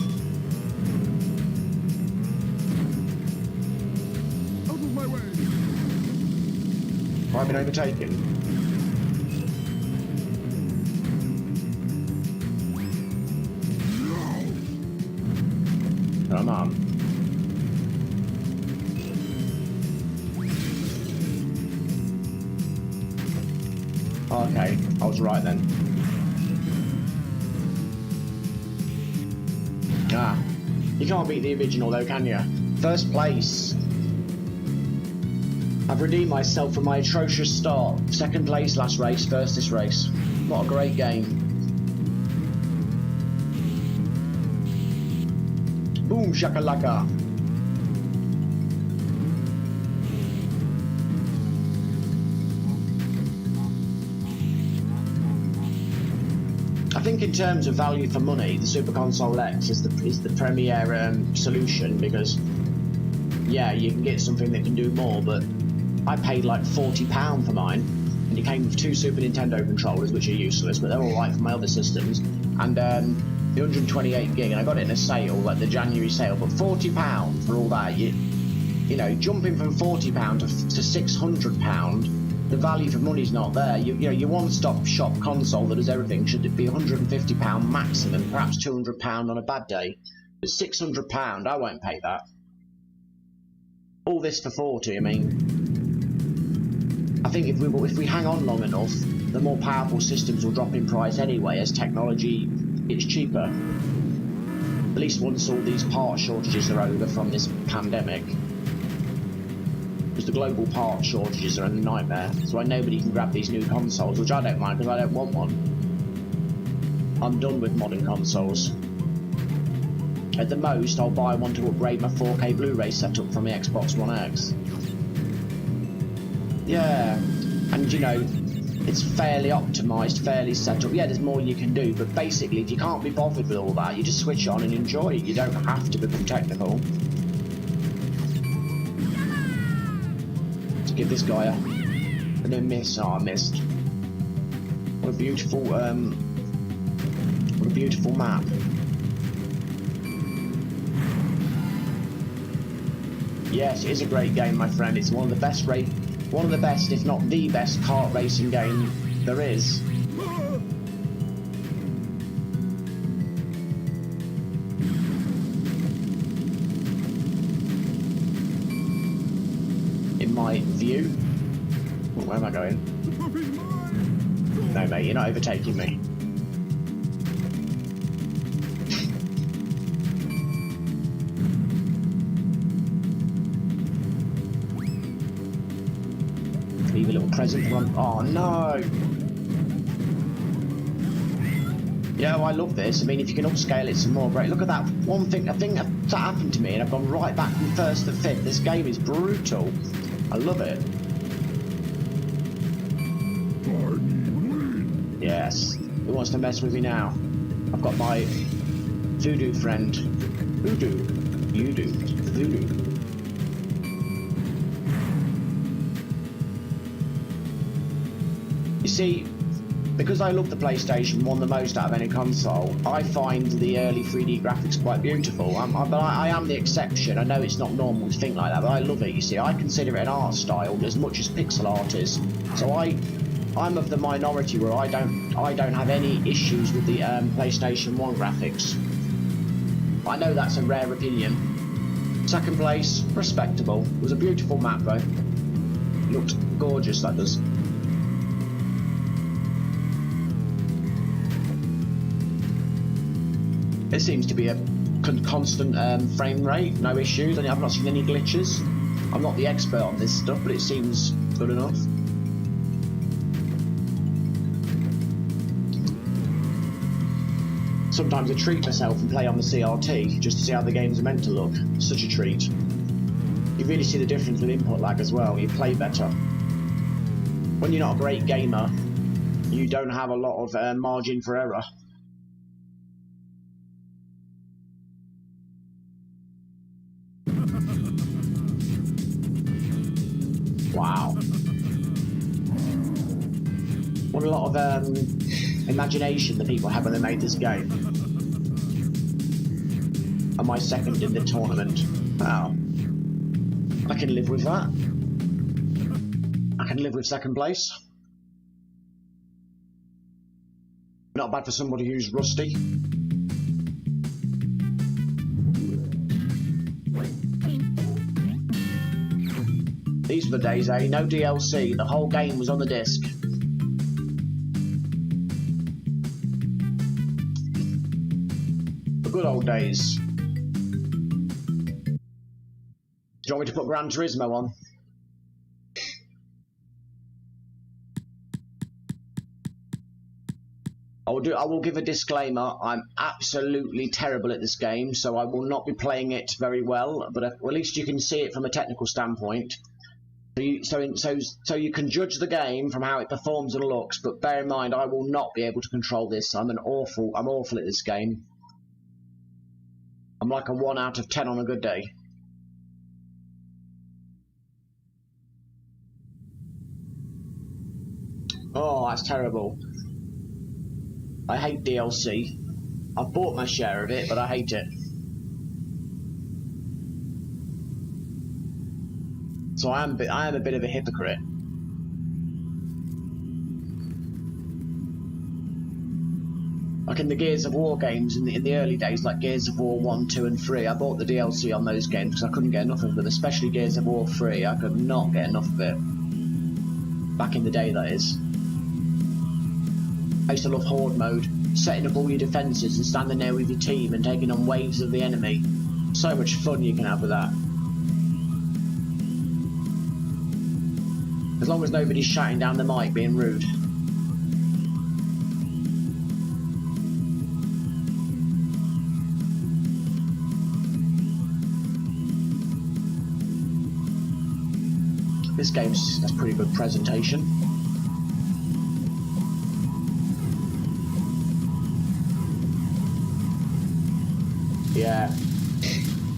E: Out of my way!
A: Have I been overtaken? Come on. Okay, I was right then. Ah, you can't beat the original though, can you? First place. I've redeemed myself from my atrocious start. Second place last race, first this race. What a great game. Boom shakalaka. I think in terms of value for money, the Super Console X is the premier solution because, yeah, you can get something that can do more, but I paid like £40 for mine, and it came with 2 Super Nintendo controllers, which are useless, but they're alright for my other systems, and the 128 gig, and I got it in a sale, like the January sale, but £40 for all that, you know, jumping from £40 to £600, the value for money's not there. You know, your one-stop shop console that does everything should be £150 maximum, perhaps £200 on a bad day. But £600, I won't pay that. All this for 40. I mean, I think if we hang on long enough, the more powerful systems will drop in price anyway as technology gets cheaper. At least once all these part shortages are over from this pandemic. Because the global part shortages are a nightmare. That's why nobody can grab these new consoles, which I don't mind because I don't want one. I'm done with modern consoles. At the most, I'll buy one to upgrade my 4K Blu-ray setup from the Xbox One X. Yeah, and you know, it's fairly optimised, fairly set up. Yeah, there's more you can do, but basically, if you can't be bothered with all that, you just switch on and enjoy it. You don't have to become technical. Give this guy a miss. Oh, I missed. What a beautiful map. Yes, it is a great game, my friend. It's one of the best, if not the best, kart racing game there is. My view. Oh, where am I going? No, mate, you're not overtaking me. Leave a little present for him. Oh no! Yeah, well, I love this. I mean, if you can upscale it some more, great. Look at that one thing. A thing that happened to me, and I've gone right back from first to fifth. This game is brutal. I love it. Yes. Who wants to mess with me now? I've got my voodoo friend. Voodoo. You do. Voodoo. You see, because I love the PlayStation 1 the most out of any console, I find the early 3D graphics quite beautiful. But I am the exception. I know it's not normal to think like that, but I love it, you see. I consider it an art style as much as pixel art is. So I I'm of the minority where I don't have any issues with the PlayStation 1 graphics. I know that's a rare opinion. Second place, respectable. It was a beautiful map though. Looked gorgeous, that does. It seems to be a constant frame rate, no issues. I've not seen any glitches. I'm not the expert on this stuff, but it seems good enough. Sometimes I treat myself and play on the CRT just to see how the games are meant to look. Such a treat. You really see the difference with input lag as well. You play better. When you're not a great gamer, you don't have a lot of margin for error. Wow. What a lot of imagination the people had when they made this game. Am I second in the tournament? Wow. I can live with that. I can live with second place. Not bad for somebody who's rusty. These were the days, eh? No DLC, the whole game was on the disc. The good old days. Do you want me to put Gran Turismo on? I will give a disclaimer. I'm absolutely terrible at this game, so I will not be playing it very well, but at least you can see it from a technical standpoint. So you can judge the game from how it performs and looks, but bear in mind I will not be able to control this. I'm awful at this game. I'm like a 1 out of 10 on a good day. Oh, that's terrible. I hate DLC. I've bought my share of it, but I hate it. So I am a bit of a hypocrite. Like in the Gears of War games in the early days, like Gears of War 1, 2 and 3, I bought the DLC on those games because I couldn't get enough of them, especially Gears of War 3, I could not get enough of it. Back in the day, that is. I used to love Horde mode, setting up all your defences and standing there with your team and taking on waves of the enemy. So much fun you can have with that. As long as nobody's shouting down the mic being rude. This has pretty good presentation.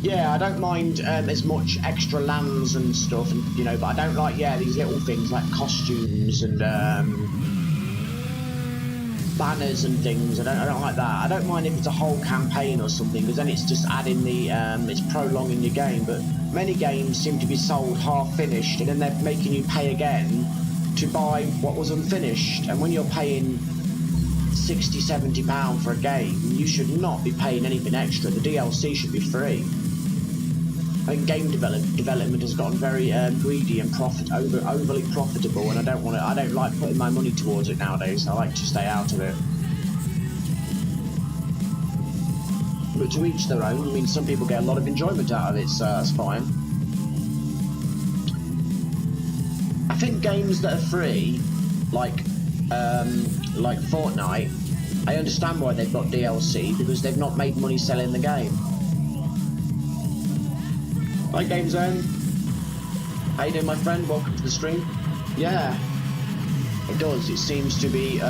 A: Yeah, I don't mind as much extra lands and stuff, and you know, but I don't like these little things like costumes and banners and things. I don't like that. I don't mind if it's a whole campaign or something, because then it's just adding the it's prolonging your game. But many games seem to be sold half finished, and then they're making you pay again to buy what was unfinished. And when you're paying £60–70 for a game, you should not be paying anything extra. The DLC should be free. I think game development has gotten very greedy and overly profitable, and I don't like putting my money towards it nowadays. I like to stay out of it. But to each their own. I mean, some people get a lot of enjoyment out of it, so that's fine. I think games that are free, like Fortnite, I understand why they've got DLC, because they've not made money selling the game. Hi Game Zone. How you doing, my friend? Welcome to the stream. Yeah, it does. It seems to be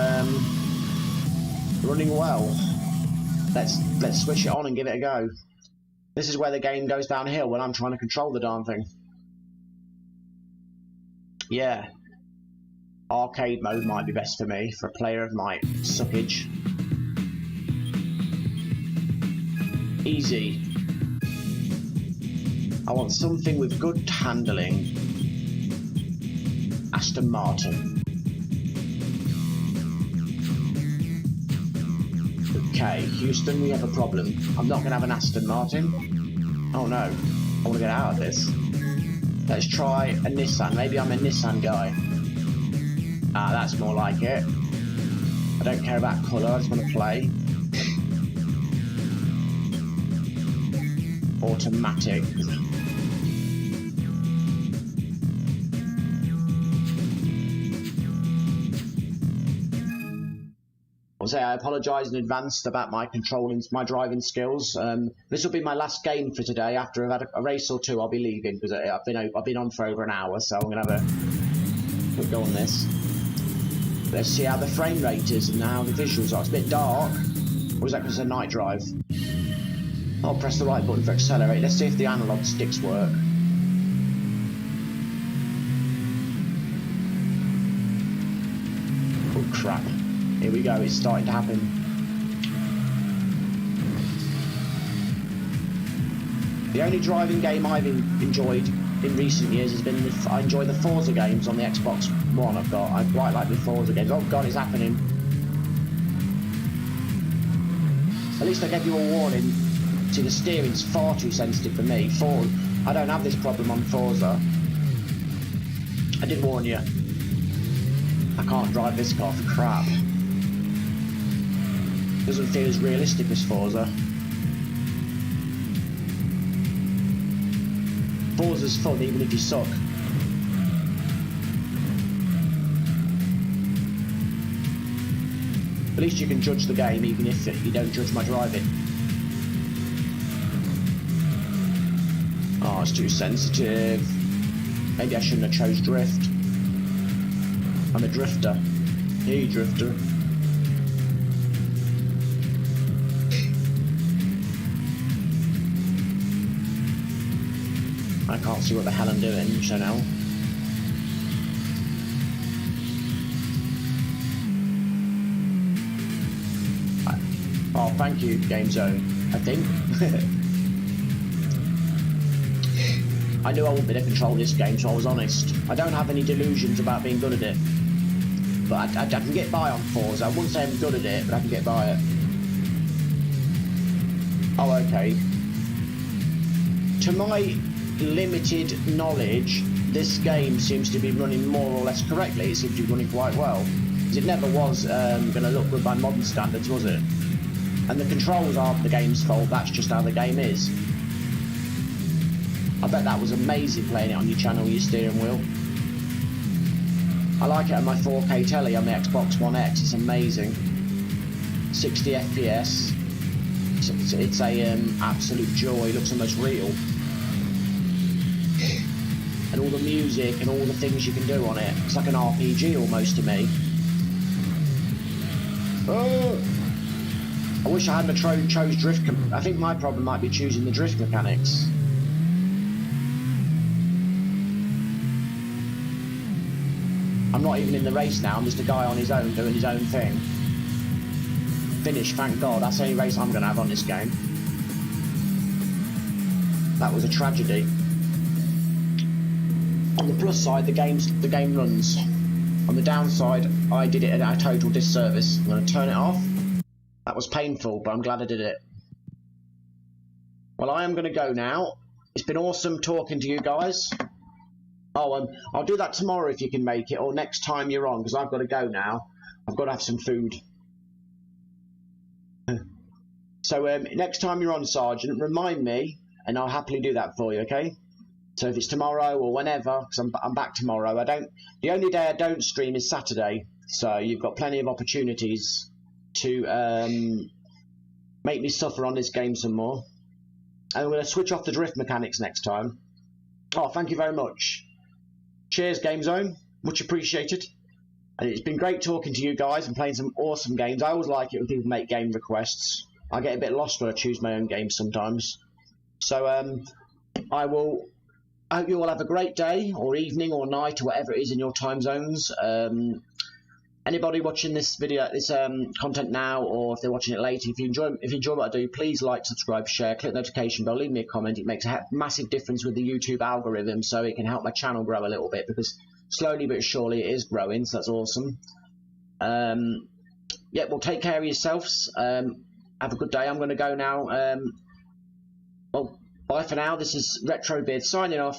A: running well. Let's switch it on and give it a go. This is where the game goes downhill, when I'm trying to control the darn thing. Yeah. Arcade mode might be best for me, for a player of my suckage. Easy. I want something with good handling. Aston Martin. Okay, Houston, we have a problem. I'm not going to have an Aston Martin. Oh no, I want to get out of this. Let's try a Nissan. Maybe I'm a Nissan guy. Ah, that's more like it. I don't care about colour, I just want to play. Automatic. I'll say I apologise in advance about my driving skills. This will be my last game for today. After I've had a race or two, I'll be leaving because I've been on for over an hour. So I'm gonna have a quick go on this. Let's see how the frame rate is and how the visuals are. It's a bit dark. Or is that because it's a night drive? I'll press the right button for accelerate. Let's see if the analog sticks work. Oh crap. Here we go, it's starting to happen. The only driving game I've enjoyed in recent years has been, I enjoy the Forza games on the Xbox One I've got. I quite like the Forza games. Oh god, it's happening. At least I gave you a warning. See, the steering's far too sensitive for me. I don't have this problem on Forza. I did warn you. I can't drive this car for crap. Doesn't feel as realistic as Forza. Forza's fun even if you suck. At least you can judge the game even if you don't judge my driving. Oh, it's too sensitive. Maybe I shouldn't have chose drift. I'm a drifter. Hey, drifter. I can't see what the hell I'm doing, so now. Oh, thank you, Game Zone, I think. I knew I wouldn't be able to control this game, so I was honest. I don't have any delusions about being good at it. But I can get by on Forza. I wouldn't say I'm good at it, but I can get by it. Oh, okay. To my limited knowledge, this game seems to be running more or less correctly. It seems to be running quite well. Because it never was going to look good by modern standards, was it? And the controls aren't the game's fault, that's just how the game is. I bet that was amazing playing it on your channel with your steering wheel. I like it on my 4K telly on the Xbox One X, it's amazing. 60 FPS. It's a absolute joy, it looks almost real. And all the music and all the things you can do on it. It's like an RPG almost to me. Oh! I wish I hadn't chose drift. I think my problem might be choosing the drift mechanics. I'm not even in the race now, I'm just a guy on his own doing his own thing. Finished, thank God. That's the only race I'm going to have on this game. That was a tragedy. On the plus side, the game runs. On the downside, I did it at a total disservice. I'm going to turn it off. That was painful, but I'm glad I did it. Well, I am going to go now. It's been awesome talking to you guys. Oh, I'll do that tomorrow if you can make it, or next time you're on, because I've got to go now. I've got to have some food. So next time you're on, Sergeant, remind me, and I'll happily do that for you, okay? So if it's tomorrow or whenever, because I'm back tomorrow. The only day I don't stream is Saturday, so you've got plenty of opportunities to make me suffer on this game some more. And I'm going to switch off the drift mechanics next time. Oh, thank you very much. Cheers, Game Zone. Much appreciated. And it's been great talking to you guys and playing some awesome games. I always like it when people make game requests. I get a bit lost when I choose my own games sometimes. So I hope you all have a great day or evening or night or whatever it is in your time zones. Anybody watching this video, this content now, or if they're watching it later, if you enjoy what I do, please like, subscribe, share, click the notification bell, leave me a comment. It makes a massive difference with the YouTube algorithm, so it can help my channel grow a little bit, because slowly but surely it is growing, so that's awesome. Yeah, well, take care of yourselves, and have a good day. I'm going to go now. Well, bye for now. This is Retrobeard signing off.